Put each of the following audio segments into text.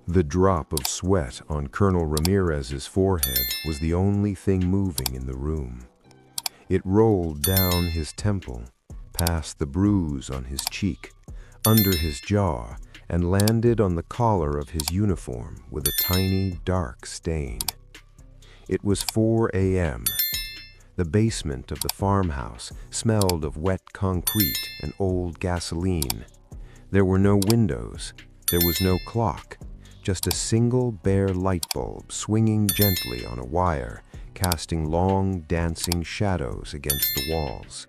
The drop of sweat on Colonel Ramirez's forehead was the only thing moving in the room. It rolled down his temple, past the bruise on his cheek, under his jaw, and landed on the collar of his uniform with a tiny, dark stain. It was 4 a.m. The basement of the farmhouse smelled of wet concrete and old gasoline. There were no windows. There was no clock. Just a single bare light bulb swinging gently on a wire, casting long, dancing shadows against the walls.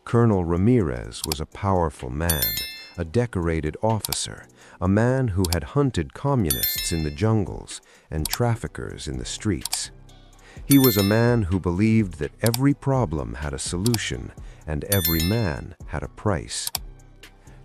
Colonel Ramirez was a powerful man, a decorated officer, a man who had hunted communists in the jungles and traffickers in the streets. He was a man who believed that every problem had a solution and every man had a price.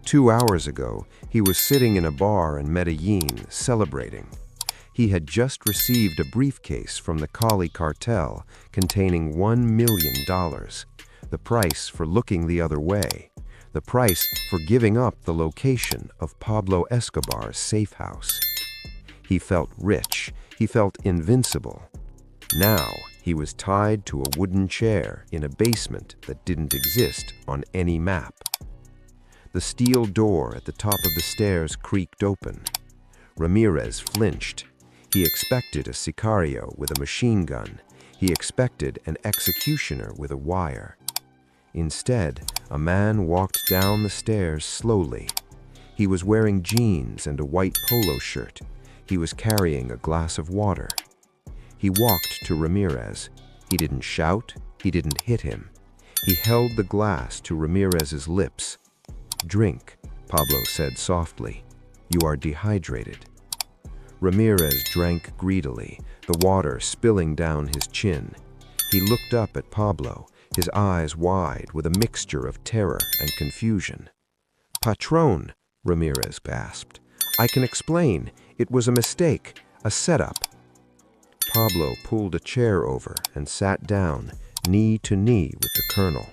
2 hours ago, he was sitting in a bar in Medellin celebrating. He had just received a briefcase from the Cali cartel containing $1 million, the price for looking the other way, the price for giving up the location of Pablo Escobar's safe house. He felt rich. He felt invincible. Now he was tied to a wooden chair in a basement that didn't exist on any map. The steel door at the top of the stairs creaked open. Ramirez flinched. He expected a sicario with a machine gun. He expected an executioner with a wire. Instead, a man walked down the stairs slowly. He was wearing jeans and a white polo shirt. He was carrying a glass of water. He walked to Ramirez. He didn't shout. He didn't hit him. He held the glass to Ramirez's lips. "Drink," Pablo said softly. "You are dehydrated." Ramirez drank greedily, the water spilling down his chin. He looked up at Pablo, his eyes wide with a mixture of terror and confusion. "Patron," Ramirez gasped. "I can explain. It was a mistake, a setup." Pablo pulled a chair over and sat down, knee to knee with the colonel.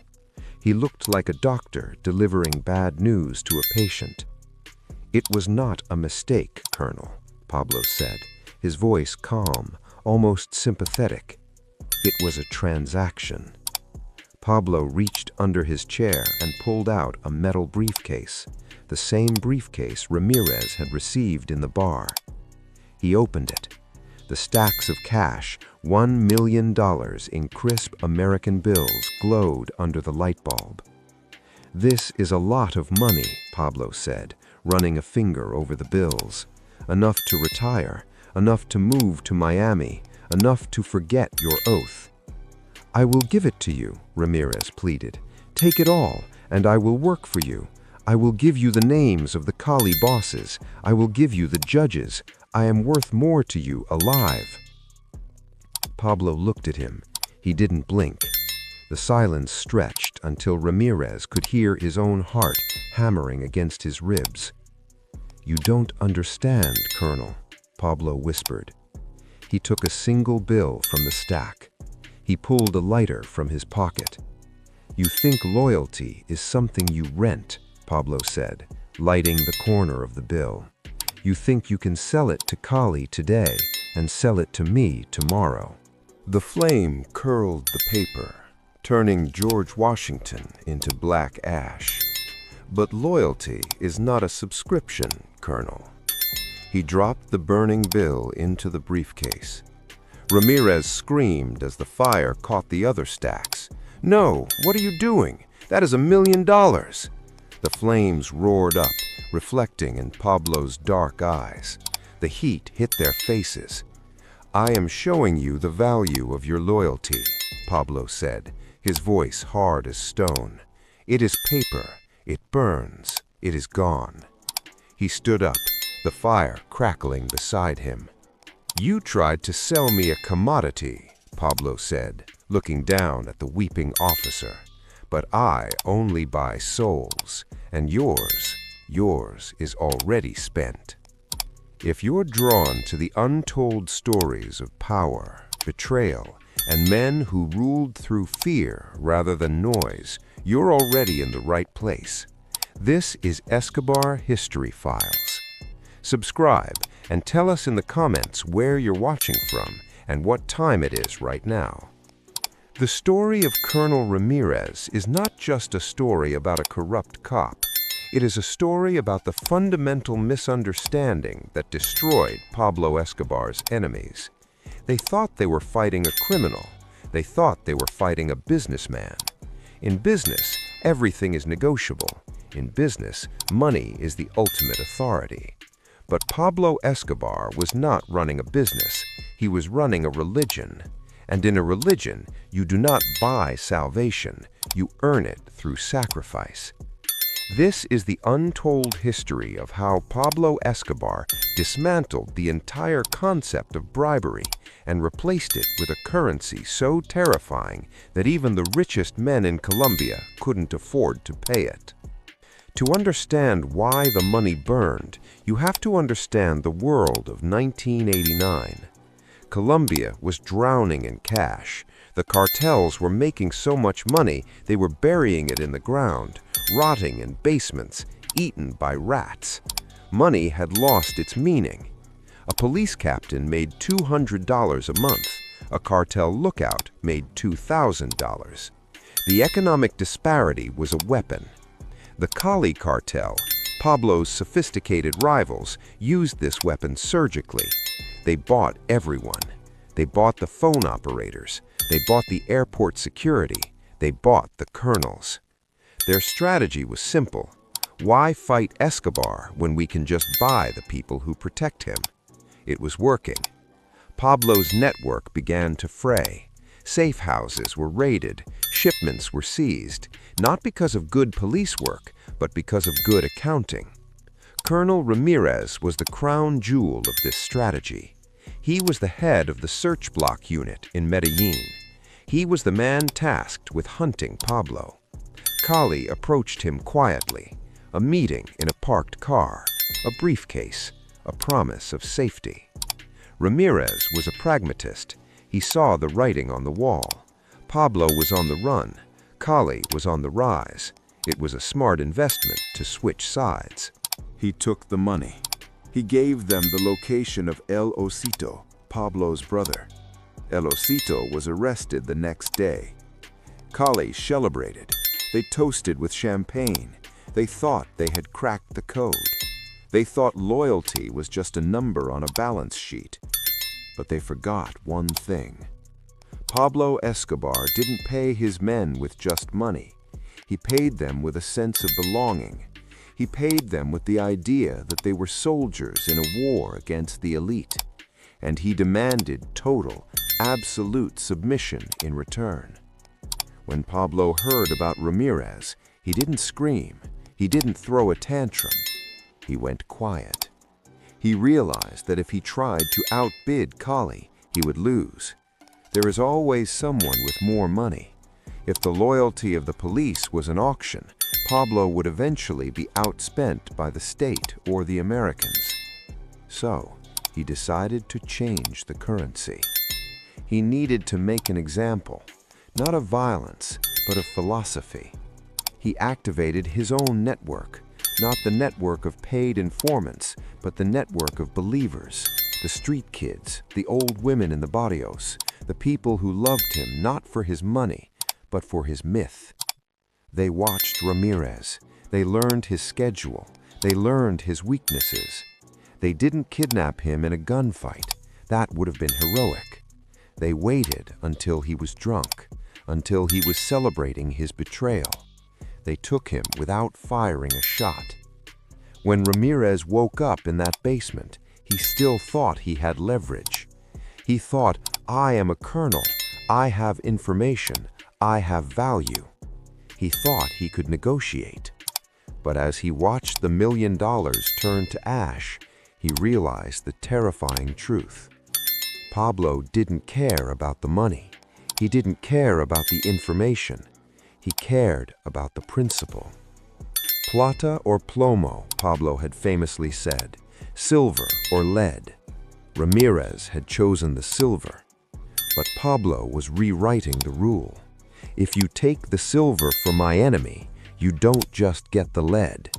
He looked like a doctor delivering bad news to a patient. "It was not a mistake, Colonel," Pablo said, his voice calm, almost sympathetic. "It was a transaction." Pablo reached under his chair and pulled out a metal briefcase, the same briefcase Ramirez had received in the bar. He opened it. The stacks of cash, $1 million in crisp American bills, glowed under the light bulb. "This is a lot of money," Pablo said, running a finger over the bills. "Enough to retire, enough to move to Miami, enough to forget your oath." "I will give it to you," Ramirez pleaded. "Take it all, and I will work for you. I will give you the names of the Cali bosses. I will give you the judges. I am worth more to you alive." Pablo looked at him. He didn't blink. The silence stretched until Ramirez could hear his own heart hammering against his ribs. "You don't understand, Colonel," Pablo whispered. He took a single bill from the stack. He pulled a lighter from his pocket. "You think loyalty is something you rent," Pablo said, lighting the corner of the bill. "You think you can sell it to Cali today and sell it to me tomorrow." The flame curled the paper, turning George Washington into black ash. "But loyalty is not a subscription, Colonel." He dropped the burning bill into the briefcase. Ramirez screamed as the fire caught the other stacks. "No, what are you doing? That is $1 million." The flames roared up, reflecting in Pablo's dark eyes. The heat hit their faces. "I am showing you the value of your loyalty," Pablo said, his voice hard as stone. "It is paper. It burns. It is gone." He stood up, the fire crackling beside him. "You tried to sell me a commodity," Pablo said, looking down at the weeping officer. "But I only buy souls, and yours is already spent. If you're drawn to the untold stories of power, betrayal, and men who ruled through fear rather than noise, you're already in the right place. This is Escobar History Files. Subscribe and tell us in the comments where you're watching from and what time it is right now. The story of Colonel Ramirez is not just a story about a corrupt cop. It is a story about the fundamental misunderstanding that destroyed Pablo Escobar's enemies. They thought they were fighting a criminal. They thought they were fighting a businessman. In business, everything is negotiable. In business, money is the ultimate authority. But Pablo Escobar was not running a business. He was running a religion. And in a religion, you do not buy salvation. You earn it through sacrifice. This is the untold history of how Pablo Escobar dismantled the entire concept of bribery and replaced it with a currency so terrifying that even the richest men in Colombia couldn't afford to pay it. To understand why the money burned, you have to understand the world of 1989. Colombia was drowning in cash. The cartels were making so much money they were burying it in the ground, rotting in basements, eaten by rats. Money had lost its meaning. A police captain made $200 a month. A cartel lookout made $2,000. The economic disparity was a weapon. The Cali cartel, Pablo's sophisticated rivals, used this weapon surgically. They bought everyone. They bought the phone operators. They bought the airport security. They bought the colonels. Their strategy was simple. Why fight Escobar when we can just buy the people who protect him? It was working. Pablo's network began to fray. Safe houses were raided. Shipments were seized, not because of good police work, but because of good accounting. Colonel Ramirez was the crown jewel of this strategy. He was the head of the search block unit in Medellin. He was the man tasked with hunting Pablo. Cali approached him quietly, a meeting in a parked car, a briefcase, a promise of safety. Ramirez was a pragmatist. He saw the writing on the wall. Pablo was on the run. Cali was on the rise. It was a smart investment to switch sides. He took the money. He gave them the location of El Osito, Pablo's brother. El Osito was arrested the next day. Cali celebrated. They toasted with champagne. They thought they had cracked the code. They thought loyalty was just a number on a balance sheet. But they forgot one thing. Pablo Escobar didn't pay his men with just money. He paid them with a sense of belonging. He paid them with the idea that they were soldiers in a war against the elite. And he demanded total, absolute submission in return. When Pablo heard about Ramirez, he didn't scream. He didn't throw a tantrum. He went quiet. He realized that if he tried to outbid Cali, he would lose. There is always someone with more money. If the loyalty of the police was an auction, Pablo would eventually be outspent by the state or the Americans. So, he decided to change the currency. He needed to make an example, not of violence, but of philosophy. He activated his own network, not the network of paid informants, but the network of believers, the street kids, the old women in the barrios, the people who loved him not for his money, but for his myth. They watched Ramirez. They learned his schedule. They learned his weaknesses. They didn't kidnap him in a gunfight. That would have been heroic. They waited until he was drunk, until he was celebrating his betrayal. They took him without firing a shot. When Ramirez woke up in that basement, he still thought he had leverage. He thought, I am a colonel. I have information. I have value. He thought he could negotiate. But as he watched the $1 million turn to ash, he realized the terrifying truth. Pablo didn't care about the money. He didn't care about the information. He cared about the principle. Plata or plomo, Pablo had famously said. Silver or lead. Ramirez had chosen the silver. But Pablo was rewriting the rule. If you take the silver from my enemy, you don't just get the lead.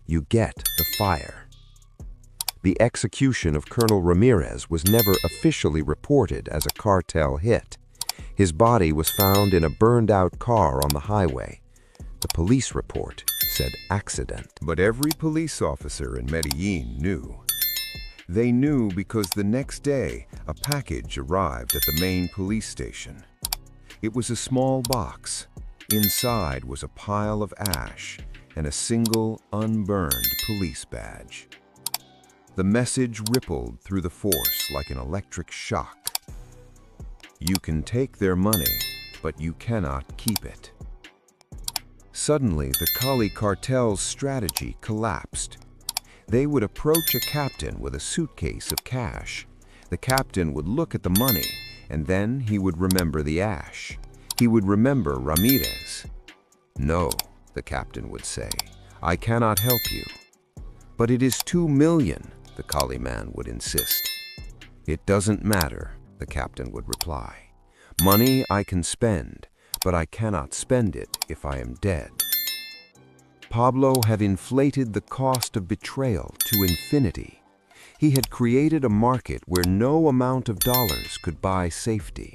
You get the fire. The execution of Colonel Ramirez was never officially reported as a cartel hit. His body was found in a burned-out car on the highway. The police report said accident. But every police officer in Medellin knew. They knew because the next day, a package arrived at the main police station. It was a small box. Inside was a pile of ash and a single, unburned police badge. The message rippled through the force like an electric shock. You can take their money, but you cannot keep it. Suddenly, the Cali cartel's strategy collapsed. They would approach a captain with a suitcase of cash. The captain would look at the money, and then he would remember the ash. He would remember Ramirez. "No," the captain would say, "I cannot help you." "But it is 2 million, the Cali man would insist. "It doesn't matter," the captain would reply. "Money I can spend, but I cannot spend it if I am dead." Pablo had inflated the cost of betrayal to infinity. He had created a market where no amount of dollars could buy safety.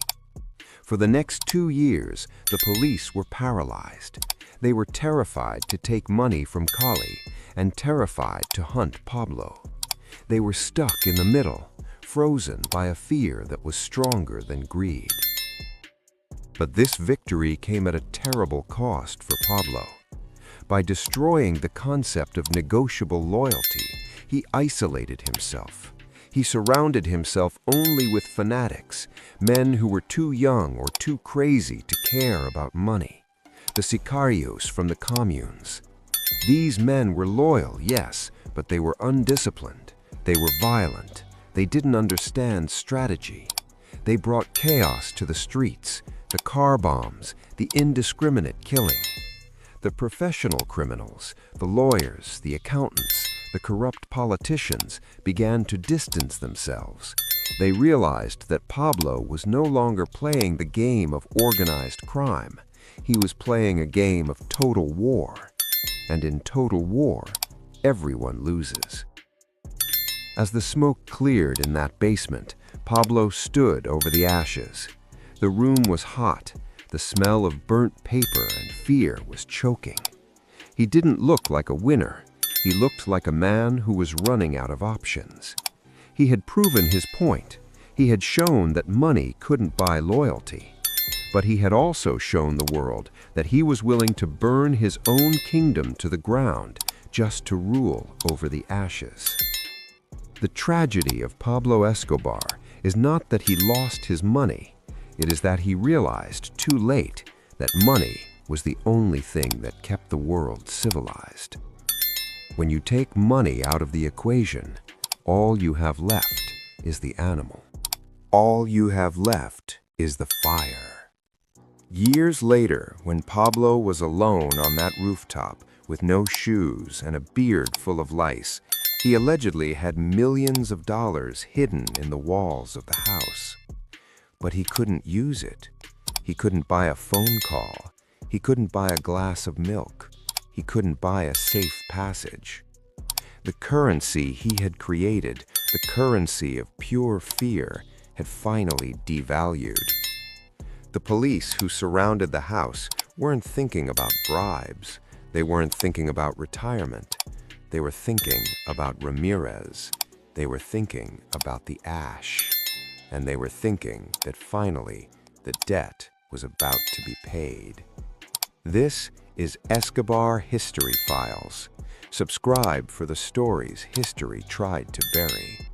For the next 2 years, the police were paralyzed. They were terrified to take money from Cali and terrified to hunt Pablo. They were stuck in the middle, frozen by a fear that was stronger than greed. But this victory came at a terrible cost for Pablo. By destroying the concept of negotiable loyalty, he isolated himself. He surrounded himself only with fanatics, men who were too young or too crazy to care about money. The sicarios from the communes. These men were loyal, yes, but they were undisciplined. They were violent. They didn't understand strategy. They brought chaos to the streets, the car bombs, the indiscriminate killing. The professional criminals, the lawyers, the accountants, the corrupt politicians began to distance themselves. They realized that Pablo was no longer playing the game of organized crime. He was playing a game of total war. And in total war, everyone loses. As the smoke cleared in that basement, Pablo stood over the ashes. The room was hot. The smell of burnt paper and fear was choking. He didn't look like a winner. He looked like a man who was running out of options. He had proven his point. He had shown that money couldn't buy loyalty. But he had also shown the world that he was willing to burn his own kingdom to the ground just to rule over the ashes. The tragedy of Pablo Escobar is not that he lost his money. It is that he realized too late that money was the only thing that kept the world civilized. When you take money out of the equation, all you have left is the animal. All you have left is the fire. Years later, when Pablo was alone on that rooftop with no shoes and a beard full of lice, he allegedly had millions of dollars hidden in the walls of the house. But he couldn't use it. He couldn't buy a phone call. He couldn't buy a glass of milk. He couldn't buy a safe passage. The currency he had created, the currency of pure fear, had finally devalued. The police who surrounded the house weren't thinking about bribes. They weren't thinking about retirement. They were thinking about Ramirez. They were thinking about the ash. And they were thinking that finally the debt was about to be paid. This is Escobar History Files. Subscribe for the stories history tried to bury.